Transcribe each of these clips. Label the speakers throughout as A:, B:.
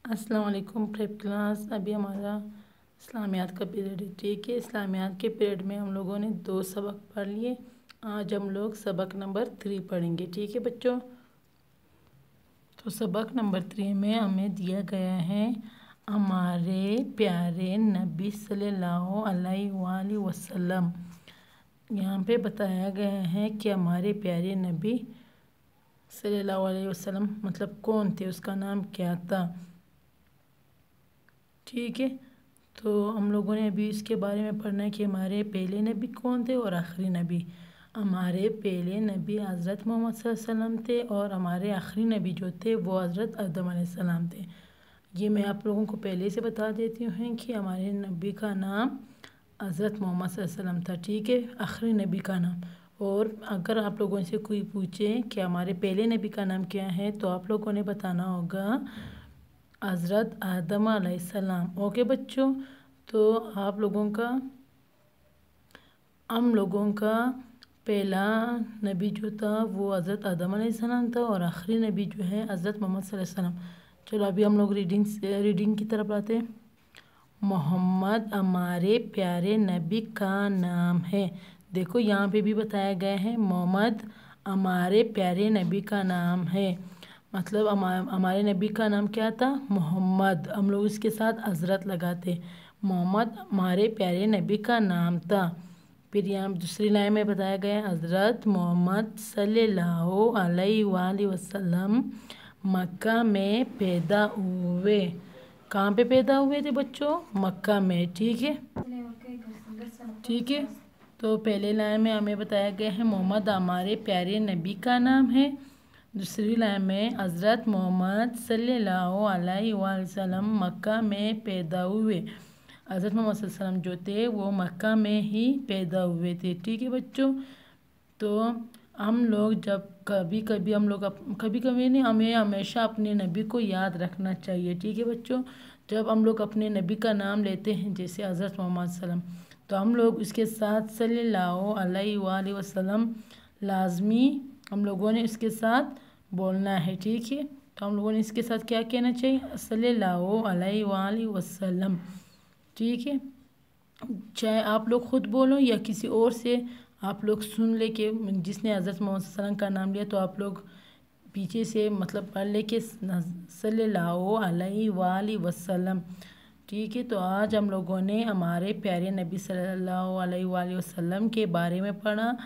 A: अस्सलाम वालेकुम prep class. अभी हमारा इस्लामियात का पीरियड है, ठीक है। इस्लामियात के पीरियड में हम लोगों ने 2 सबक पढ़ लिए। आज हम लोग सबक नंबर 3 पढ़ेंगे, ठीक है बच्चों। तो सबक नंबर 3 में हमें दिया गया है हमारे प्यारे नबी सल्लल्लाहु अलैहि वसल्लम। यहाँ पे बताया गया है कि हमारे प्यारे नबी सल्लल्लाहु अलैहि वसल्लम मतलब कौन थे, उसका नाम क्या था, ठीक है। तो हम लोगों ने अभी इसके बारे में पढ़ना है कि हमारे पहले नबी कौन थे और आखिरी नबी। हमारे पहले नबी हज़रत मोहम्मद सल्लल्लाहु अलैहि वसल्लम थे और हमारे आखिरी नबी जो थे वो हज़रत आदम अलैहिस्सलाम थे। ये मैं आप लोगों को पहले से बता देती हूँ कि हमारे नबी का नाम हज़रत मोहम्मद सल्लल्लाहु अलैहि वसल्लम था, ठीक है, आखिरी नबी का नाम। और अगर आप लोगों से कोई पूछे कि हमारे पहले नबी का नाम क्या है तो आप लोगों ने बताना होगा हज़रत आदम अलैहिस्सलाम। ओके बच्चों, तो हम लोगों का पहला नबी जो था वो हज़रत आदम अलैहिस्सलाम था और आखिरी नबी जो है हज़रत मोहम्मद सल्लल्लाहु अलैहि वसल्लम। चलो अभी हम लोग रीडिंग की तरफ आते हैं। मोहम्मद हमारे प्यारे नबी का नाम है। देखो यहाँ पे भी बताया गया है मोहम्मद हमारे प्यारे नबी का नाम है, मतलब हमारे नबी का नाम क्या था, मोहम्मद। हम लोग इसके साथ हज़रत लगाते, मोहम्मद हमारे प्यारे नबी का नाम था। फिर यहाँ दूसरी लाइन में बताया गया है हज़रत मोहम्मद सल्लल्लाहु अलैहि वसल्लम मक्का में पैदा हुए। कहाँ पे पैदा हुए थे बच्चों, मक्का में, ठीक है, ठीक है। तो पहले लाइन में हमें बताया गया है मोहम्मद हमारे प्यारे नबी का नाम है। दूसरी लाइन में हज़रत मोहम्मद सल्लल्लाहु अलैहि वसल्लम मक्का में पैदा हुए। हज़रत मोहम्मद सल्लल्लाहु अलैहि वसल्लम जो थे वो मक्का में ही पैदा हुए थे, ठीक है बच्चों। तो हम लोग जब कभी कभी नहीं, हमें हमेशा अपने नबी को याद रखना चाहिए, ठीक है बच्चों। जब हम लोग अपने नबी का नाम लेते हैं जैसे हज़रत मोहम्मद सल्लम, तो हम लोग इसके साथ सल्लल्लाहु अलैहि वसल्लम लाजमी हम लोगों ने इसके साथ बोलना है, ठीक है। तो हम लोगों ने इसके साथ क्या कहना चाहिए, सल्लल्लाहु अलैहि वसल्लम, ठीक है। चाहे आप लोग खुद बोलो या किसी और से आप लोग सुन ले के जिसने हज़रत मोहम्मद सल्लम का नाम लिया तो आप लोग पीछे से मतलब पढ़ ले के सल्लल्लाहु अलैहि वसल्लम, ठीक है। तो आज हम लोगों ने हमारे प्यारे नबी सल्लल्लाहु अलैहि वसल्लम के बारे में पढ़ा,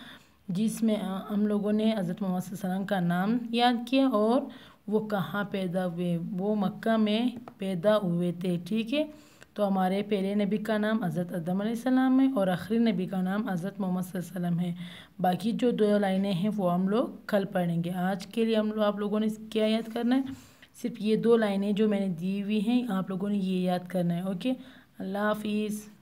A: जिसमें हम लोगों ने हज़रत मोहम्मद सल्लम का नाम याद किया और वो कहाँ पैदा हुए, वो मक्का में पैदा हुए थे, ठीक है। तो हमारे पहले नबी का नाम हज़रत आदम अलैहिस्सलाम है और आखिरी नबी का नाम हज़रत मोहम्मद सल्लल्लाहु अलैहि वसल्लम है। बाकी जो 2 लाइनें हैं वो हम लोग कल पढ़ेंगे। आज के लिए आप लोगों ने क्या याद करना है, सिर्फ ये 2 लाइनें जो मैंने दी हुई हैं आप लोगों ने ये याद करना है। ओके, अल्लाह हाफिज़।